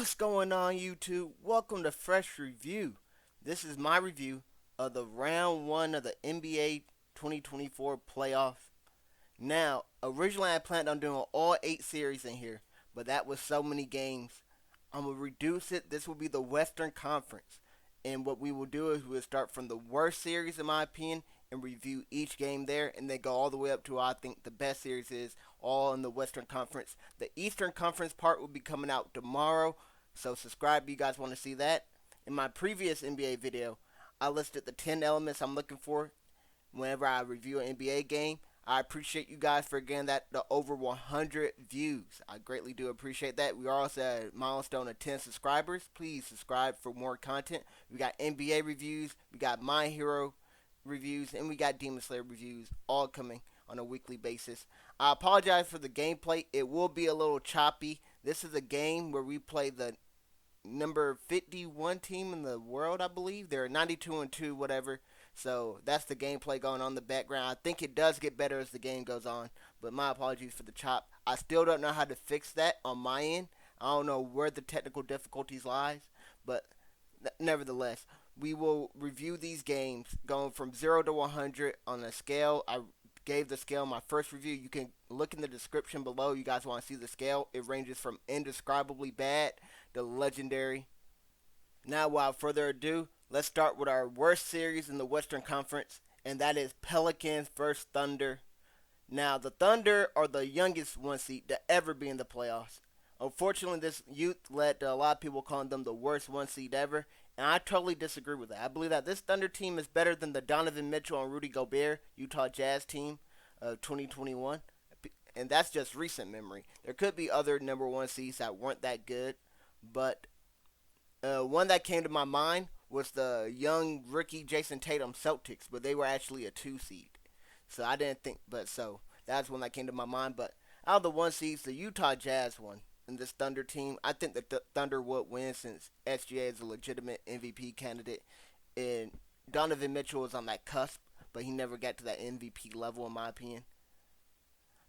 What's going on, YouTube? Welcome to Fresh Review. This is my review of the round one of the NBA 2024 playoff. Now, originally I planned on doing all 8 series in here, but that was so many games. I'm going to reduce it. This will be the Western Conference. And what we will do is we'll start from the worst series, in my opinion, and review each game there, and then go all the way up to what I think the best series is, all in the Western Conference. The Eastern Conference part will be coming out tomorrow, so subscribe if you guys want to see that. In my previous NBA video, I listed the 10 elements I'm looking for whenever I review an NBA game. I appreciate you guys for getting that to over 100 views. I greatly do appreciate that. We are also at a milestone of 10 subscribers. Please subscribe for more content. We got NBA reviews, we got My Hero reviews, and we got Demon Slayer reviews all coming on a weekly basis. I apologize for the gameplay. It will be a little choppy. This is a game where we play the number 51 team in the world, I believe. They're 92 and 2, whatever. So that's the gameplay going on in the background. I think it does get better as the game goes on, but my apologies for the chop. I still don't know how to fix that on my end. I don't know where the technical difficulties lies, but nevertheless, we will review these games going from 0 to 100 on a scale. I gave the scale in my first review. You can look in the description below. You guys want to see the scale. It ranges from indescribably bad to legendary. Now, without further ado, let's start with our worst series in the Western Conference, and that is Pelicans vs. Thunder. Now, the Thunder are the youngest one seed to ever be in the playoffs. Unfortunately, this youth led to a lot of people calling them the worst one seed ever, and I totally disagree with that. I believe that this Thunder team is better than the Donovan Mitchell and Rudy Gobert Utah Jazz team of 2021, and that's just recent memory. There could be other number one seeds that weren't that good, but one that came to my mind was the young rookie Jason Tatum Celtics, but they were actually a 2 seed. So I didn't think, but so that's one that came to my mind. But out of the 1 seeds, the Utah Jazz won in this Thunder team. I think the Thunder would win since SGA is a legitimate MVP candidate, and Donovan Mitchell was on that cusp, but he never got to that MVP level in my opinion.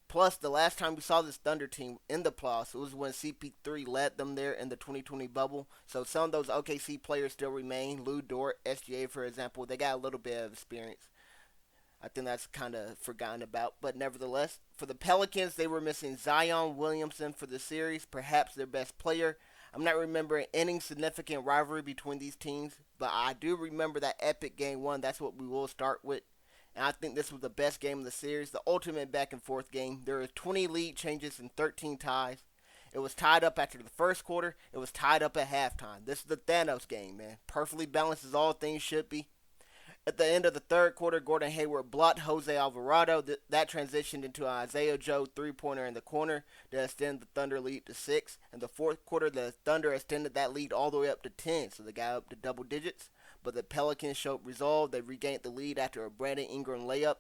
Plus, the last time we saw this Thunder team in the playoffs, it was when CP3 led them there in the 2020 bubble. So some of those OKC players still remain. Lou Dort, SGA, for example, they got a little bit of experience. I think that's kind of forgotten about. But nevertheless, for the Pelicans, they were missing Zion Williamson for the series, perhaps their best player. I'm not remembering any significant rivalry between these teams, but I do remember that epic game one. That's what we will start with. And I think this was the best game of the series, the ultimate back and forth game. There were 20 lead changes and 13 ties. It was tied up after the first quarter. It was tied up at halftime. This is the Thanos game, man. Perfectly balanced as all things should be. At the end of the third quarter, Gordon Hayward blocked Jose Alvarado. That transitioned into an Isaiah Joe three-pointer in the corner to extend the Thunder lead to 6. In the fourth quarter, the Thunder extended that lead all the way up to 10, so they got up to double digits. But the Pelicans showed resolve. They regained the lead after a Brandon Ingram layup.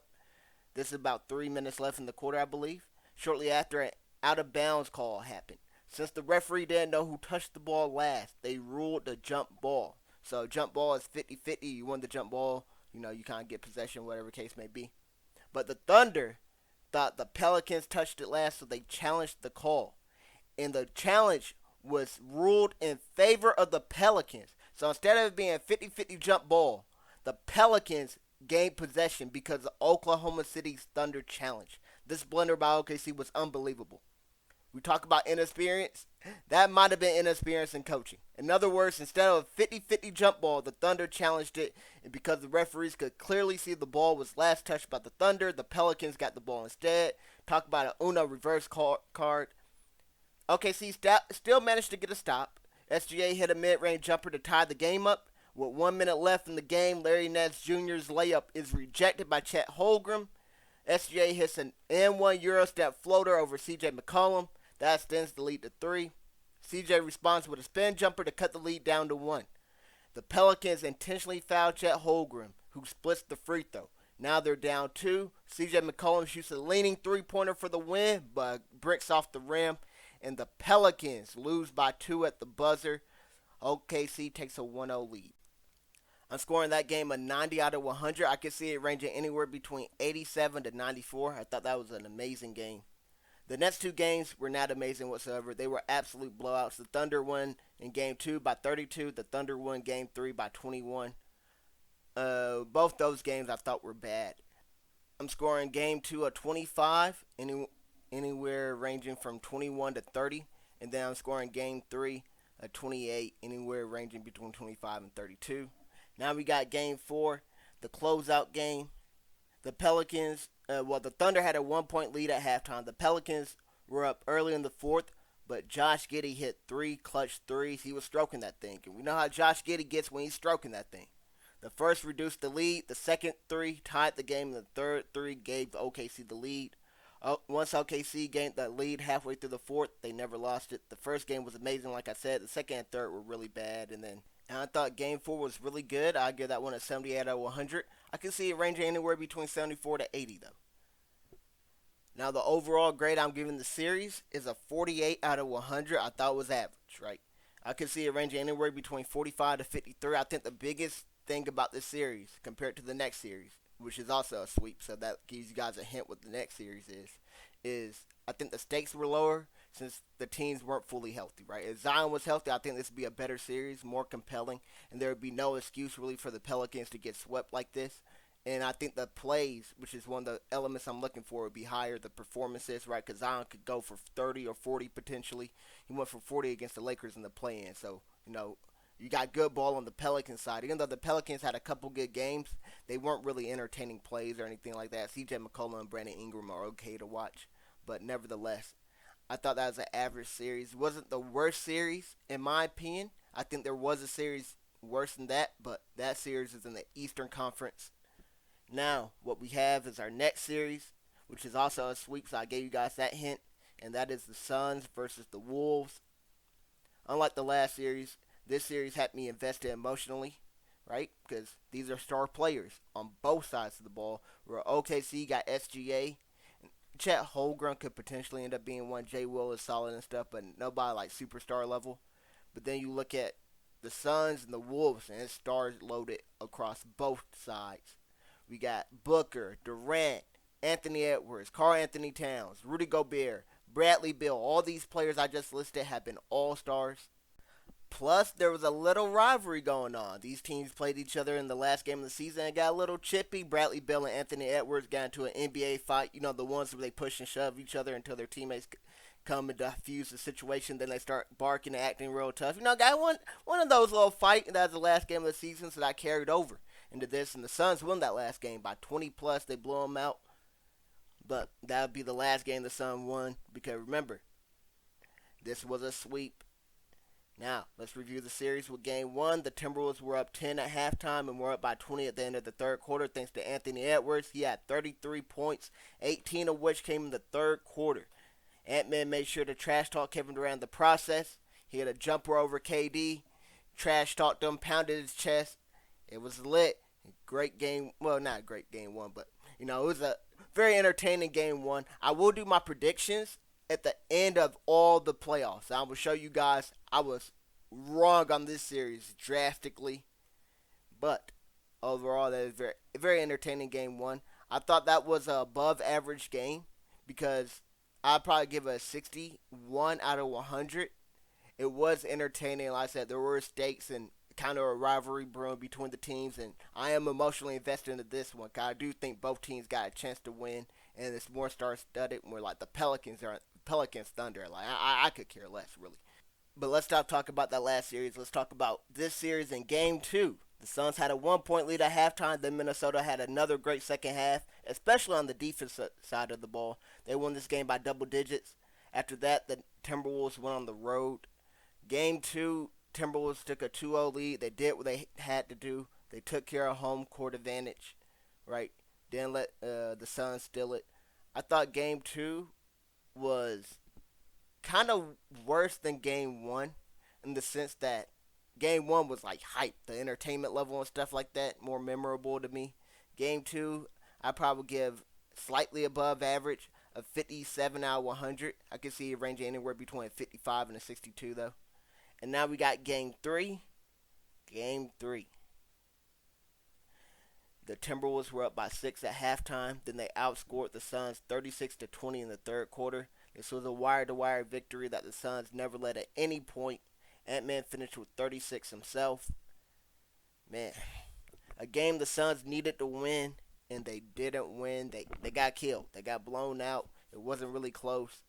This is about 3 minutes left in the quarter, I believe. Shortly after, an out-of-bounds call happened. Since the referee didn't know who touched the ball last, they ruled the jump ball. So jump ball is 50-50. You won the jump ball. You kind of get possession, whatever case may be. But the Thunder thought the Pelicans touched it last, so they challenged the call. And the challenge was ruled in favor of the Pelicans. So instead of it being a 50-50 jump ball, the Pelicans gained possession because of Oklahoma City's Thunder challenge. This blunder by OKC was unbelievable. We talk about inexperience. That might have been inexperience in coaching. In other words, instead of a 50-50 jump ball, the Thunder challenged it. And because the referees could clearly see the ball was last touched by the Thunder, the Pelicans got the ball instead. Talk about an Uno reverse card. OKC still managed to get a stop. SGA hit a mid-range jumper to tie the game up. With 1 minute left in the game, Larry Nance Jr.'s layup is rejected by Chet Holmgren. SGA hits an N1 Eurostep floater over CJ McCollum. That extends the lead to 3. CJ responds with a spin jumper to cut the lead down to 1. The Pelicans intentionally fouled Chet Holmgren, who splits the free throw. Now they're down 2. CJ McCollum shoots a leaning three-pointer for the win, but bricks off the rim. And the Pelicans lose by 2 at the buzzer. OKC takes a 1-0 lead. I'm scoring that game a 90 out of 100. I could see it ranging anywhere between 87 to 94. I thought that was an amazing game. The next two games were not amazing whatsoever. They were absolute blowouts. The Thunder won in game 2 by 32. The Thunder won game 3 by 21. Both those games I thought were bad. I'm scoring game 2 a 25, anywhere ranging from 21 to 30. And then I'm scoring game 3 a 28, anywhere ranging between 25 and 32. Now we got game 4, the closeout game. The Pelicans, the Thunder had a 1 point lead at halftime. The Pelicans were up early in the fourth, but Josh Giddey hit 3 clutch threes. He was stroking that thing. And we know how Josh Giddey gets when he's stroking that thing. The first reduced the lead. The second 3 tied the game. And the third 3 gave OKC the lead. Once OKC gained that lead halfway through the fourth, they never lost it. The first game was amazing, like I said. The second and third were really bad. And I thought game 4 was really good. I give that one a 78 out of 100. I can see it ranging anywhere between 74 to 80, though. Now, the overall grade I'm giving the series is a 48 out of 100. I thought it was average, right? I could see it ranging anywhere between 45 to 53. I think the biggest thing about this series compared to the next series, which is also a sweep, so that gives you guys a hint what the next series is I think the stakes were lower since the teams weren't fully healthy, right? If Zion was healthy, I think this would be a better series, more compelling, and there would be no excuse really for the Pelicans to get swept like this. And I think the plays, which is one of the elements I'm looking for, would be higher. The performances, right? Because Zion could go for 30 or 40 potentially. He went for 40 against the Lakers in the play-in. So, you got good ball on the Pelicans side. Even though the Pelicans had a couple good games, they weren't really entertaining plays or anything like that. CJ McCollum and Brandon Ingram are okay to watch. But nevertheless, I thought that was an average series. It wasn't the worst series, in my opinion. I think there was a series worse than that, but that series is in the Eastern Conference. Now, what we have is our next series, which is also a sweep, so I gave you guys that hint, and that is the Suns versus the Wolves. Unlike the last series, this series had me invested emotionally, right? Because these are star players on both sides of the ball. Where OKC got SGA. Chet Holmgren could potentially end up being one. Jay Will is solid and stuff, but nobody like superstar level. But then you look at the Suns and the Wolves, and it's stars loaded across both sides. We got Booker, Durant, Anthony Edwards, Karl Anthony Towns, Rudy Gobert, Bradley Beal. All these players I just listed have been all-stars. Plus, there was a little rivalry going on. These teams played each other in the last game of the season and got a little chippy. Bradley Beal and Anthony Edwards got into an NBA fight. The ones where they push and shove each other until their teammates come and diffuse the situation. Then they start barking and acting real tough. Got one of those little fights. That was the last game of the season, so that carried over into this. And the Suns won that last game by 20 plus. They blew them out. But that would be the last game the Suns won. Because remember, this was a sweep. Now, let's review the series with Game 1. The Timberwolves were up 10 at halftime and were up by 20 at the end of the third quarter thanks to Anthony Edwards. He had 33 points, 18 of which came in the third quarter. Ant-Man made sure to trash talk Kevin Durant in the process. He had a jumper over KD, trash talked him, pounded his chest. It was lit. Great game. Well, not great game 1, but, it was a very entertaining Game 1. I will do my predictions at the end of all the playoffs. I will show you guys I was wrong on this series drastically, but overall that is very very entertaining Game 1. I thought that was an above average game because I'd probably give it a 61 out of 100. It was entertaining. Like I said, there were stakes and kind of a rivalry brewing between the teams, and I am emotionally invested into this one because I do think both teams got a chance to win, and it's more star-studded, more like the Pelicans Thunder. Like I could care less really. But let's stop talking about that last series. Let's talk about this series in Game 2. The Suns had a 1 point lead at halftime. Then Minnesota had another great second half, especially on the defensive side of the ball. They won this game by double digits. After that, the Timberwolves went on the road. Game 2, Timberwolves took a 2-0 lead. They did what they had to do. They took care of home court advantage, right? Didn't let the Suns steal it. I thought Game 2 was kind of worse than Game 1 in the sense that Game 1 was like hype, the entertainment level and stuff like that, more memorable to me. Game 2, I probably give slightly above average, a 57 out of 100. I can see it ranging anywhere between a 55 and a 62 though. And now we got Game 3. Game 3. The Timberwolves were up by 6 at halftime. Then they outscored the Suns 36-20 in the third quarter. This was a wire-to-wire victory that the Suns never led at any point. Ant-Man finished with 36 himself. Man, a game the Suns needed to win, and they didn't win. They got killed. They got blown out. It wasn't really close.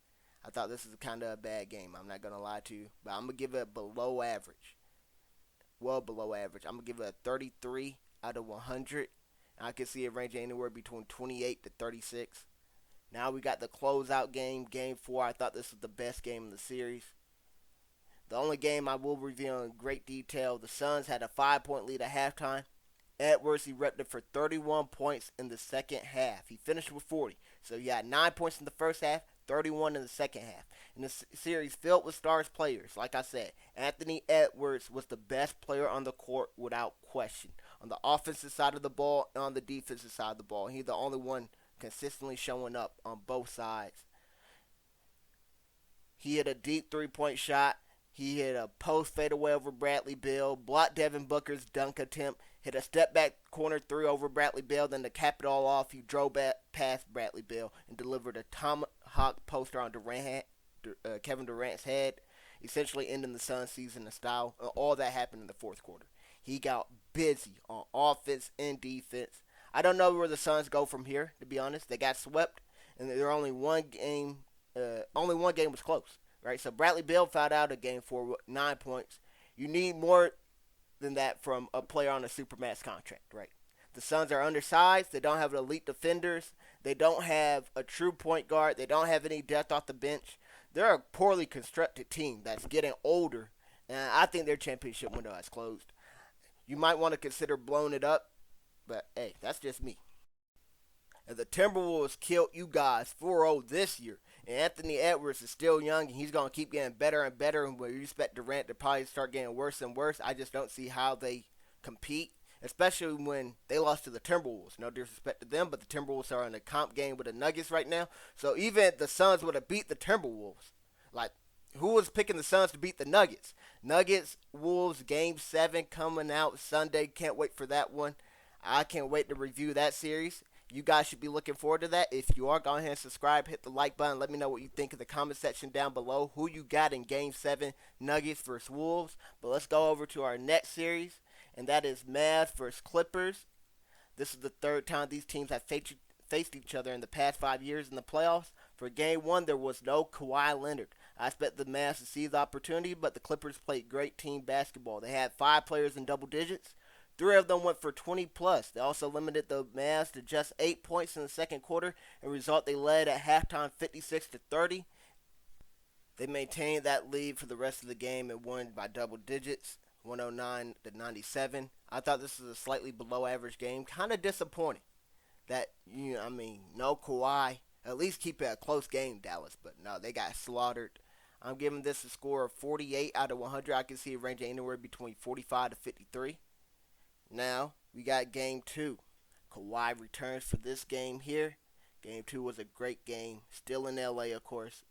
I thought this was kind of a bad game. I'm not going to lie to you. But I'm going to give it below average. Well below average. I'm going to give it a 33 out of 100. I can see it ranging anywhere between 28 to 36. Now we got the closeout game, Game 4. I thought this was the best game of the series. The only game I will review in great detail, the Suns had a 5-point lead at halftime. Edwards erupted for 31 points in the second half. He finished with 40. So he had 9 points in the first half, 31 in the second half. And the series filled with stars players. Like I said, Anthony Edwards was the best player on the court without question. On the offensive side of the ball and on the defensive side of the ball. He's the only one consistently showing up on both sides. He hit a deep three-point shot. He hit a post fadeaway over Bradley Beal, blocked Devin Booker's dunk attempt, hit a step back corner three over Bradley Beal, then to cap it all off, he drove back past Bradley Beal and delivered a tomahawk poster on Kevin Durant's head, essentially ending the Suns season in style. And all that happened in the fourth quarter. He got busy on offense and defense. I don't know where the Suns go from here, to be honest. They got swept, and there only one game was close. Right, so Bradley Beal fouled out a game for 9 points. You need more than that from a player on a supermax contract, right? The Suns are undersized. They don't have elite defenders. They don't have a true point guard. They don't have any depth off the bench. They're a poorly constructed team that's getting older, and I think their championship window has closed. You might want to consider blowing it up, but hey, that's just me. And the Timberwolves killed you guys 4-0 this year. And Anthony Edwards is still young, and he's going to keep getting better and better. And we expect Durant to probably start getting worse and worse. I just don't see how they compete, especially when they lost to the Timberwolves. No disrespect to them, but the Timberwolves are in a comp game with the Nuggets right now. So even if the Suns would have beat the Timberwolves, like, who was picking the Suns to beat the Nuggets? Nuggets, Wolves, Game 7 coming out Sunday. Can't wait for that one. I can't wait to review that series. You guys should be looking forward to that. If you are, go ahead and subscribe, hit the like button. Let me know what you think in the comment section down below. Who you got in Game 7, Nuggets versus Wolves. But let's go over to our next series, and that is Mavs versus Clippers. This is the third time these teams have faced each other in the past 5 years in the playoffs. For Game 1, there was no Kawhi Leonard. I expect the Mavs to seize the opportunity, but the Clippers played great team basketball. They had 5 players in double digits. 3 of them went for 20 plus. They also limited the Mavs to just 8 points in the second quarter. As a result, they led at halftime 56-30. They maintained that lead for the rest of the game and won by double digits, 109-97. I thought this was a slightly below average game. Kind of disappointing that, no Kawhi. At least keep it a close game, Dallas. But no, they got slaughtered. I'm giving this a score of 48 out of 100. I can see it ranging anywhere between 45 to 53. Now, we got Game 2. Kawhi returns for this game here. Game 2 was a great game. Still in LA, of course.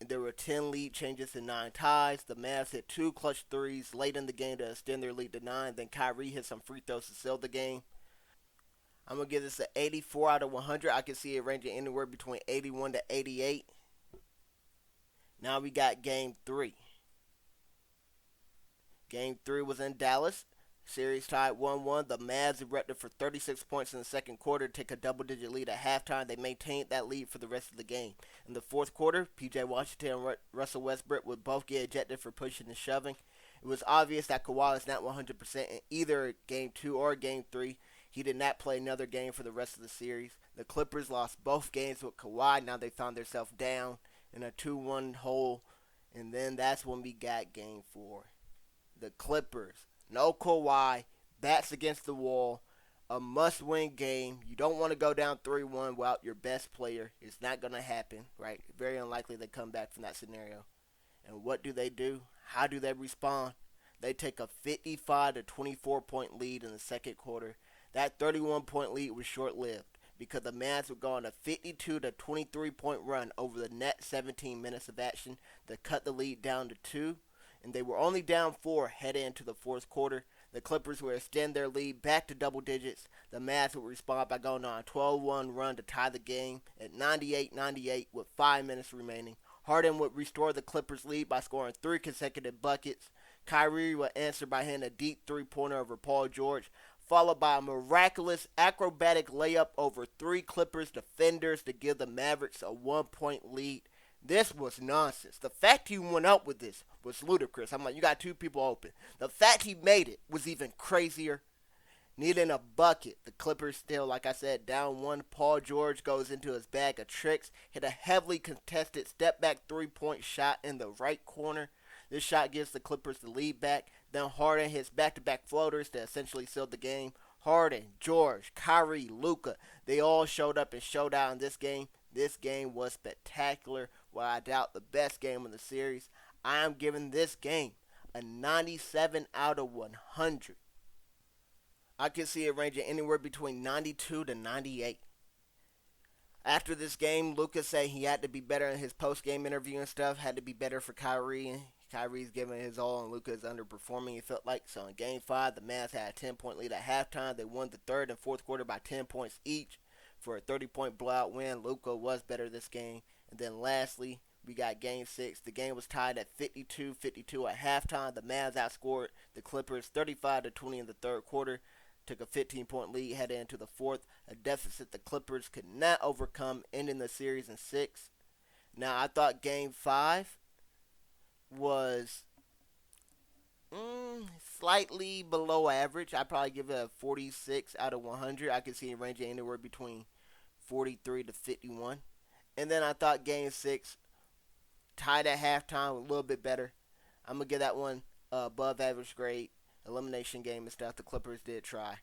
And there were 10 lead changes and 9 ties. The Mavs hit 2 clutch threes late in the game to extend their lead to 9. Then Kyrie hit some free throws to seal the game. I'm going to give this an 84 out of 100. I can see it ranging anywhere between 81 to 88. Now we got Game 3. Game 3 was in Dallas. Series tied 1-1. The Mavs erupted for 36 points in the second quarter to take a double-digit lead at halftime. They maintained that lead for the rest of the game. In the fourth quarter, P.J. Washington and Russell Westbrook would both get ejected for pushing and shoving. It was obvious that Kawhi is not 100% in either Game 2 or Game 3. He did not play another game for the rest of the series. The Clippers lost both games with Kawhi. Now they found themselves down in a 2-1 hole. And then that's when we got Game 4. The Clippers. No Kawhi, backs against the wall, a must-win game. You don't want to go down 3-1 without your best player. It's not going to happen, right? Very unlikely they come back from that scenario. And what do? How do they respond? They take a 55 to 24 point lead in the second quarter. That 31-point lead was short-lived because the Mavs would go on a 52 to 23 point run over the net 17 minutes of action to cut the lead down to 2. And they were only down 4 heading into the fourth quarter. The Clippers would extend their lead back to double digits. The Mavs would respond by going on a 12-1 run to tie the game at 98-98 with 5 minutes remaining. Harden would restore the Clippers' lead by scoring 3 consecutive buckets. Kyrie would answer by hitting a deep three-pointer over Paul George, followed by a miraculous acrobatic layup over 3 Clippers defenders to give the Mavericks a 1-point lead. This was nonsense. The fact he went up with this was ludicrous. I'm like, you got 2 people open. The fact he made it was even crazier. Needing a bucket, the Clippers still, like I said, down 1. Paul George goes into his bag of tricks, hit a heavily contested step-back three-point shot in the right corner. This shot gives the Clippers the lead back. Then Harden hits back-to-back floaters to essentially seal the game. Harden, George, Kyrie, Luka, they all showed up and showed out in this game. This game was spectacular. Well, I doubt the best game of the series. I am giving this game a 97 out of 100. I can see it ranging anywhere between 92 to 98. After this game, Luka said he had to be better in his post-game interview and stuff, had to be better for Kyrie. Kyrie's giving his all, and Luka is underperforming, it felt like. So in Game 5, the Mavs had a 10-point lead at halftime. They won the third and fourth quarter by 10 points each for a 30-point blowout win. Luka was better this game. And then lastly, we got Game 6. The game was tied at 52-52 at halftime. The Mavs outscored the Clippers 35-20 in the third quarter. Took a 15-point lead headed into the fourth, a deficit the Clippers could not overcome, ending the series in 6. Now, I thought Game 5 was slightly below average. I'd probably give it a 46 out of 100. I could see it ranging anywhere between 43 to 51. And then I thought Game 6, tied at halftime, a little bit better. I'm going to give that one above average grade. Elimination game and stuff. The Clippers did try.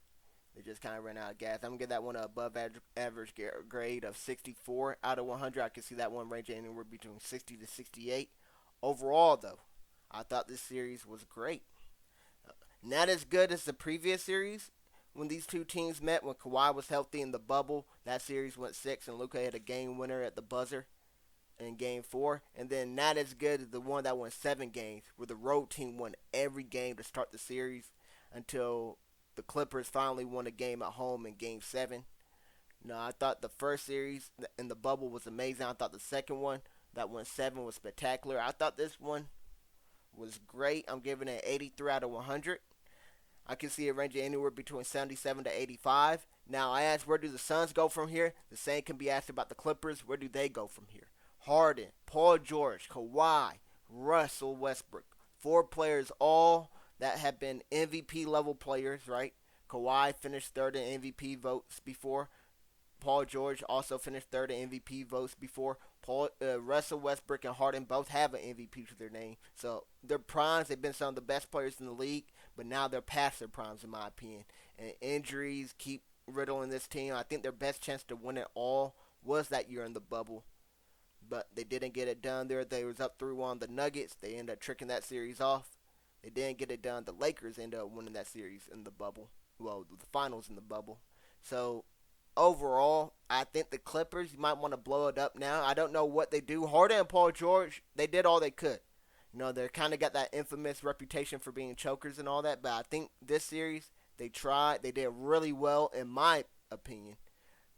They just kind of ran out of gas. I'm going to give that one an above average grade of 64 out of 100. I can see that one ranging anywhere between 60 to 68. Overall, though, I thought this series was great. Not as good as the previous series when these two teams met when Kawhi was healthy in the bubble. That series went 6 and Luka had a game winner at the buzzer in Game 4, and then not as good as the one that won 7 games, where the road team won every game to start the series until the Clippers finally won a game at home in Game 7. No, I thought the first series in the bubble was amazing. I thought the second one that won 7 was spectacular. I thought this one was great. I'm giving it 83 out of 100. I can see it ranging anywhere between 77 to 85. Now, I asked, where do the Suns go from here? The same can be asked about the Clippers. Where do they go from here? Harden, Paul George, Kawhi, Russell Westbrook. 4 players all that have been MVP level players, right? Kawhi finished third in MVP votes before. Paul George also finished third in MVP votes before. Russell Westbrook and Harden both have an MVP to their name. So their primes, they've been some of the best players in the league, but now they're past their primes in my opinion. And injuries keep riddling this team. I think their best chance to win it all was that year in the bubble, but they didn't get it done there. They was up 3-1 on the Nuggets. They ended up tricking that series off. They didn't get it done. The Lakers ended up winning that series in the bubble. Well, the finals in the bubble. So overall, I think the Clippers, you might want to blow it up now. I don't know what they do. Harden and Paul George, they did all they could. You know, they kind of got that infamous reputation for being chokers and all that, but I think this series, they tried. They did really well, in my opinion.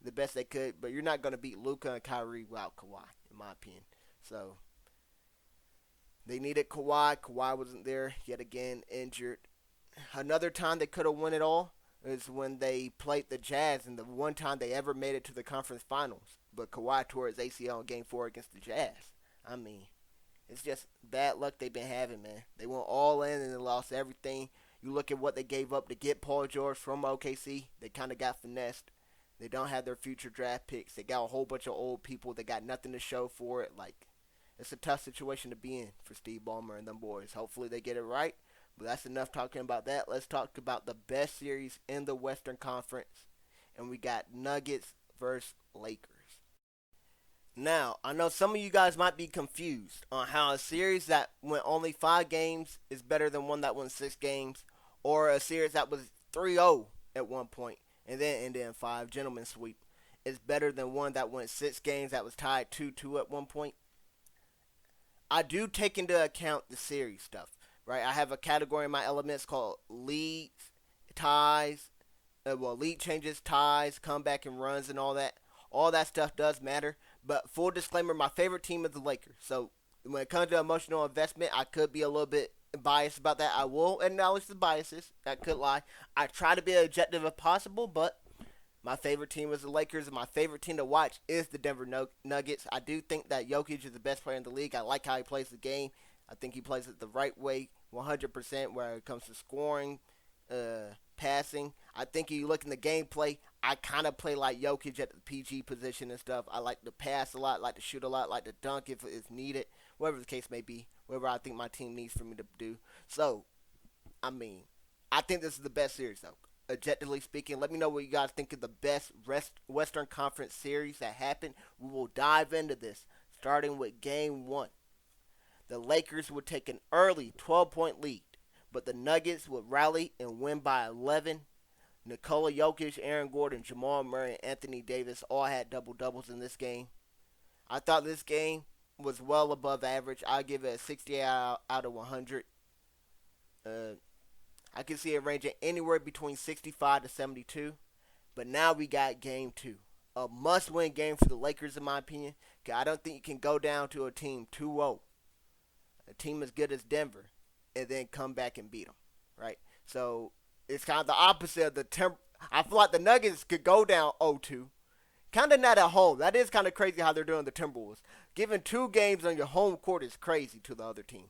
The best they could, but you're not going to beat Luka and Kyrie without Kawhi, in my opinion. So they needed Kawhi. Kawhi wasn't there, yet again, injured. Another time they could have won it all is when they played the Jazz, and the one time they ever made it to the conference finals. But Kawhi tore his ACL in Game 4 against the Jazz. I mean, it's just bad luck they've been having, man. They went all in and they lost everything. You look at what they gave up to get Paul George from OKC. They kind of got finessed. They don't have their future draft picks. They got a whole bunch of old people. They got nothing to show for it. Like, it's a tough situation to be in for Steve Ballmer and them boys. Hopefully they get it right. But that's enough talking about that. Let's talk about the best series in the Western Conference. And we got Nuggets versus Lakers. Now, I know some of you guys might be confused on how a series that went only 5 games is better than one that went 6 games, or a series that was 3-0 at one point and then ended in 5, gentlemen sweep, is better than one that went 6 games that was tied 2-2 at one point. I do take into account the series stuff, right? I have a category in my elements called leads ties, lead changes, ties, comeback and runs, and all that stuff does matter. But full disclaimer, my favorite team is the Lakers. So when it comes to emotional investment, I could be a little bit biased about that. I will acknowledge the biases. I could lie. I try to be as objective as possible, but my favorite team is the Lakers, and my favorite team to watch is the Denver Nuggets. I do think that Jokic is the best player in the league. I like how he plays the game. I think he plays it the right way, 100%, where it comes to scoring, passing. I think if you look in the gameplay, I kind of play like Jokic at the PG position and stuff. I like to pass a lot, like to shoot a lot, like to dunk if it's needed, whatever the case may be, whatever I think my team needs for me to do. So, I mean, I think this is the best series, though. Objectively speaking, let me know what you guys think of the best Western Conference series that happened. We will dive into this, starting with Game 1. The Lakers would take an early 12-point lead, but the Nuggets would rally and win by 11. Nikola Jokic, Aaron Gordon, Jamal Murray, and Anthony Davis all had double-doubles in this game. I thought this game was well above average. I'll give it a 68 out of 100. I can see it ranging anywhere between 65 to 72. But now we got Game 2. A must-win game for the Lakers, in my opinion. I don't think you can go down to a team 2-0, a team as good as Denver, and then come back and beat them, right? So it's kind of the opposite of I feel like the Nuggets could go down 0-2. Kind of not at home. That is kind of crazy how they're doing the Timberwolves. Giving 2 games on your home court is crazy to the other team.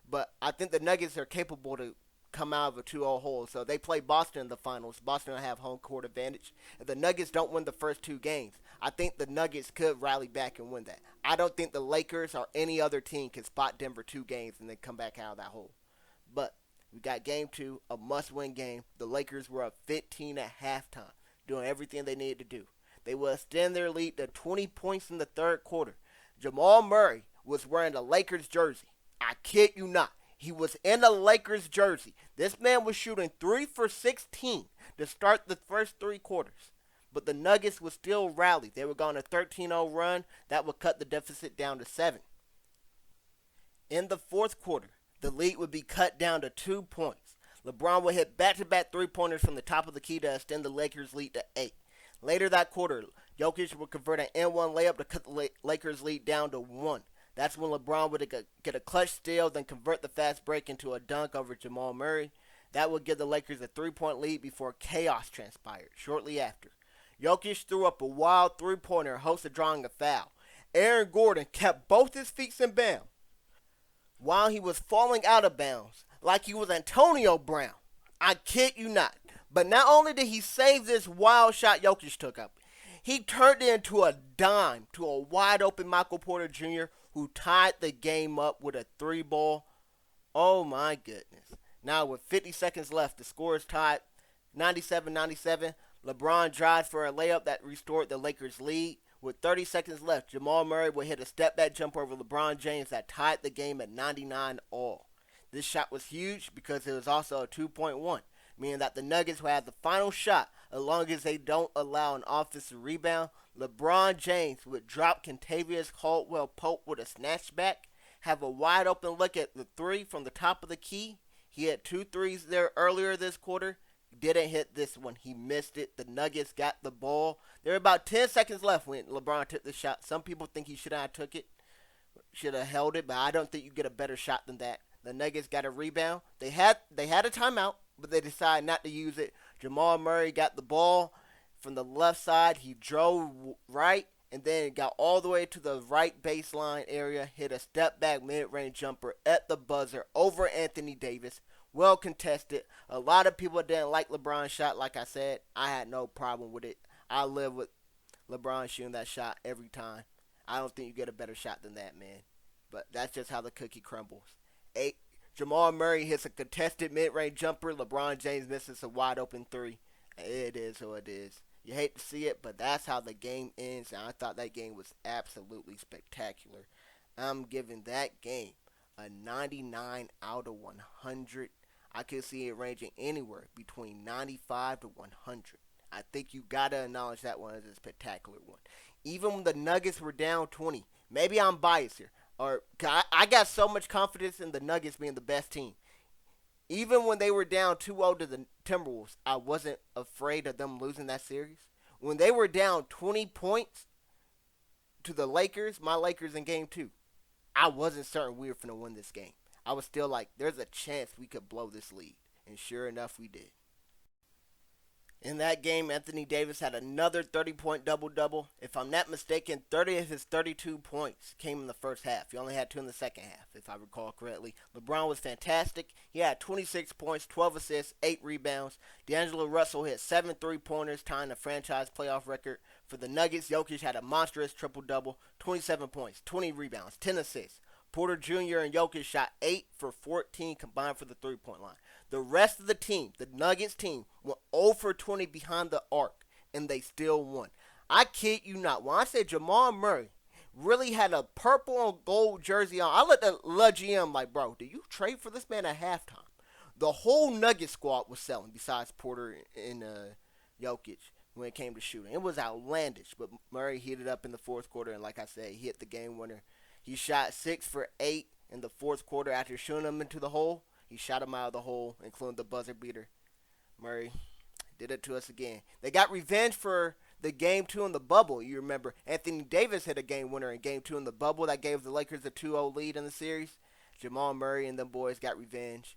But I think the Nuggets are capable to come out of a 2-0 hole. So they play Boston in the finals. Boston will have home court advantage. If the Nuggets don't win the first 2 games, I think the Nuggets could rally back and win that. I don't think the Lakers or any other team can spot Denver 2 games and then come back out of that hole. But we got Game 2, a must-win game. The Lakers were up 15 at halftime, doing everything they needed to do. They will extend their lead to 20 points in the third quarter. Jamal Murray was wearing a Lakers jersey. I kid you not. He was in a Lakers jersey. This man was shooting 3 for 16 to start the first 3 quarters. But the Nuggets would still rally. They were going a 13-0 run. That would cut the deficit down to 7. In the fourth quarter, the lead would be cut down to 2 points. LeBron would hit back-to-back three-pointers from the top of the key to extend the Lakers' lead to 8. Later that quarter, Jokic would convert an N1 layup to cut the Lakers' lead down to 1. That's when LeBron would get a clutch steal, then convert the fast break into a dunk over Jamal Murray. That would give the Lakers a 3-point lead before chaos transpired shortly after. Jokic threw up a wild three-pointer, hosted drawing a foul. Aaron Gordon kept both his feet in bounds while he was falling out of bounds like he was Antonio Brown. I kid you not. But not only did he save this wild shot Jokic took up, he turned it into a dime to a wide-open Michael Porter Jr., who tied the game up with a 3-ball. Oh, my goodness. Now, with 50 seconds left, the score is tied 97-97. LeBron drives for a layup that restored the Lakers' lead. With 30 seconds left, Jamal Murray would hit a step-back jumper over LeBron James that tied the game at 99 all. This shot was huge because it was also a 2-point-1, meaning that the Nuggets will have the final shot as long as they don't allow an offensive rebound. LeBron James would drop Kentavious Caldwell-Pope with a snatchback, have a wide open look at the 3 from the top of the key. He had 2 threes there earlier this quarter. Didn't hit this one. He missed it. The Nuggets got the ball. There were about 10 seconds left when LeBron took the shot. Some people think he should have took it, should have held it, but I don't think you get a better shot than that. The Nuggets got a rebound. They had a timeout, but they decided not to use it. Jamal Murray got the ball from the left side. He drove right and then got all the way to the right baseline area, hit a step-back mid-range jumper at the buzzer over Anthony Davis. Well contested. A lot of people didn't like LeBron's shot. Like I said, I had no problem with it. I live with LeBron shooting that shot every time. I don't think you get a better shot than that, man. But that's just how the cookie crumbles. Jamal Murray hits a contested mid-range jumper. LeBron James misses a wide-open 3. It is who it is. You hate to see it, but that's how the game ends. And I thought that game was absolutely spectacular. I'm giving that game a 99 out of 100. I could see it ranging anywhere between 95 to 100. I think you got to acknowledge that one as a spectacular one. Even when the Nuggets were down 20, maybe I'm biased here. I got so much confidence in the Nuggets being the best team. Even when they were down 2-0 to the Timberwolves, I wasn't afraid of them losing that series. When they were down 20 points to the Lakers, my Lakers in game 2, I wasn't certain we were going to win this game. I was still like, there's a chance we could blow this lead. And sure enough, we did. In that game, Anthony Davis had another 30-point double-double. If I'm not mistaken, 30 of his 32 points came in the first half. He only had 2 in the second half, if I recall correctly. LeBron was fantastic. He had 26 points, 12 assists, 8 rebounds. D'Angelo Russell hit 7 3-pointers, tying the franchise playoff record. For the Nuggets, Jokic had a monstrous triple-double, 27 points, 20 rebounds, 10 assists. Porter Jr. and Jokic shot 8 for 14 combined for the three-point line. The rest of the team, the Nuggets team, went 0 for 20 behind the arc, and they still won. I kid you not. When I say Jamal Murray really had a purple and gold jersey on, I looked at La GM like, bro, did you trade for this man at halftime? The whole Nugget squad was selling besides Porter and Jokic when it came to shooting. It was outlandish, but Murray heated up in the fourth quarter, and like I said, he hit the game winner. He shot 6 for 8 in the fourth quarter after shooting them into the hole. He shot him out of the hole, including the buzzer beater. Murray did it to us again. They got revenge for the game 2 in the bubble. You remember Anthony Davis hit a game winner in game 2 in the bubble that gave the Lakers a 2-0 lead in the series. Jamal Murray and them boys got revenge.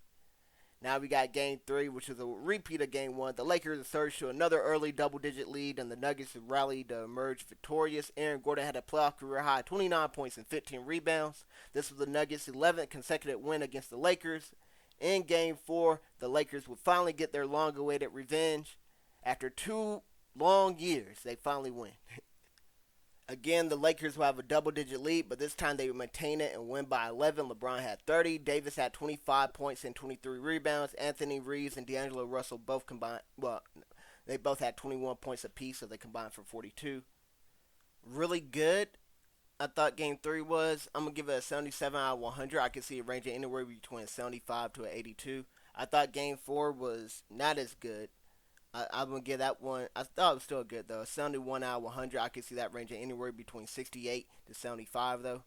Now we got game 3, which is a repeat of game 1. The Lakers surged to another early double-digit lead, and the Nuggets rallied to emerge victorious. Aaron Gordon had a playoff career high 29 points and 15 rebounds. This was the Nuggets' 11th consecutive win against the Lakers. In game 4, the Lakers would finally get their long-awaited revenge. After 2 long years, they finally win. Again, the Lakers will have a double-digit lead, but this time they would maintain it and win by 11. LeBron had 30. Davis had 25 points and 23 rebounds. Anthony Reeves and D'Angelo Russell both combined. Well, they both had 21 points apiece, so they combined for 42. Really good. I thought Game 3 was. I'm going to give it a 77 out of 100. I could see it ranging anywhere between a 75 to an 82. I thought Game 4 was not as good. I'm going to give that one. I thought it was still good, though. 71 out of 100. I could see that ranging anywhere between 68 to 75, though.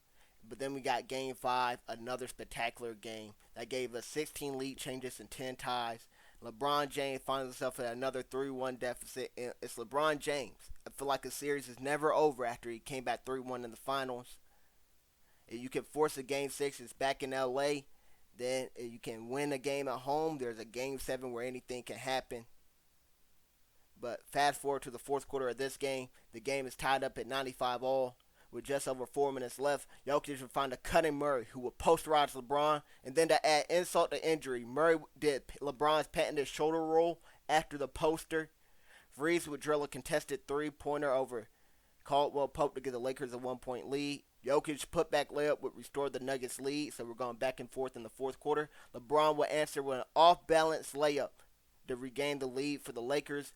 But then we got Game 5, another spectacular game that gave us 16 lead changes and 10 ties. LeBron James finds himself at another 3-1 deficit. And it's LeBron James. I feel like the series is never over after he came back 3-1 in the finals. If you can force a Game 6, it's back in LA. Then if you can win a game at home, there's a Game 7 where anything can happen. But fast forward to the fourth quarter of this game. The game is tied up at 95 all. With just over 4 minutes left, Jokic would find a cutting Murray who would posterize LeBron. And then to add insult to injury, Murray did LeBron's patented shoulder roll after the poster. Reeves would drill a contested three-pointer over Caldwell Pope to give the Lakers a 1-point lead. Jokic's putback layup would restore the Nuggets' lead, so we're going back and forth in the fourth quarter. LeBron would answer with an off-balance layup to regain the lead for the Lakers.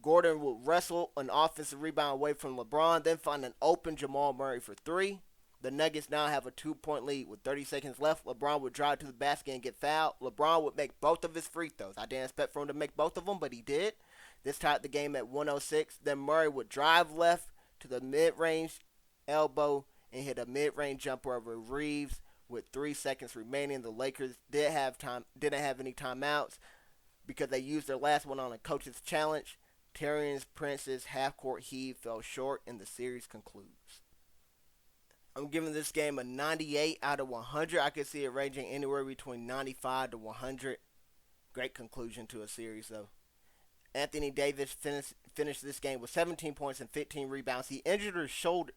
Gordon would wrestle an offensive rebound away from LeBron, then find an open Jamal Murray for 3. The Nuggets now have a 2-point lead with 30 seconds left. LeBron would drive to the basket and get fouled. LeBron would make both of his free throws. I didn't expect for him to make both of them, but he did. This tied the game at 106. Then Murray would drive left to the mid-range elbow and hit a mid-range jumper over Reeves with 3 seconds remaining. The Lakers didn't have any timeouts because they used their last one on a coach's challenge. Taurean Prince's half-court heave fell short, and the series concludes. I'm giving this game a 98 out of 100. I could see it ranging anywhere between 95 to 100. Great conclusion to a series, though. Anthony Davis finished this game with 17 points and 15 rebounds. He injured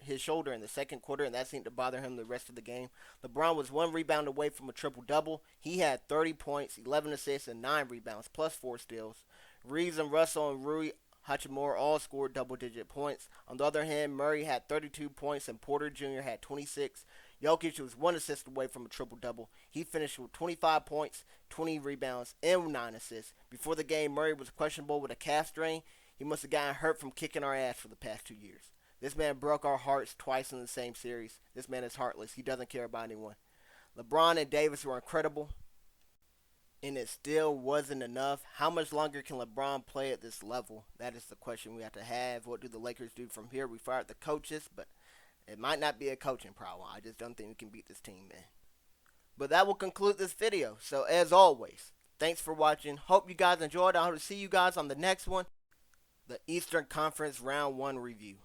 his shoulder in the second quarter, and that seemed to bother him the rest of the game. LeBron was 1 rebound away from a triple-double. He had 30 points, 11 assists, and 9 rebounds, plus 4 steals. Reeves and Russell and Rui Hachimura all scored double-digit points. On the other hand, Murray had 32 points and Porter Jr. had 26. Jokic was 1 assist away from a triple-double. He finished with 25 points, 20 rebounds, and 9 assists. Before the game, Murray was questionable with a calf strain. He must have gotten hurt from kicking our ass for the past 2 years. This man broke our hearts twice in the same series. This man is heartless. He doesn't care about anyone. LeBron and Davis were incredible, and it still wasn't enough. How much longer can LeBron play at this level? That is the question we have to have. What do the Lakers do from here? We fired the coaches, but it might not be a coaching problem. I just don't think we can beat this team, man. But that will conclude this video. So as always, Thanks for watching. Hope you guys enjoyed. I hope to see you guys on the next one, the Eastern Conference Round 1 review.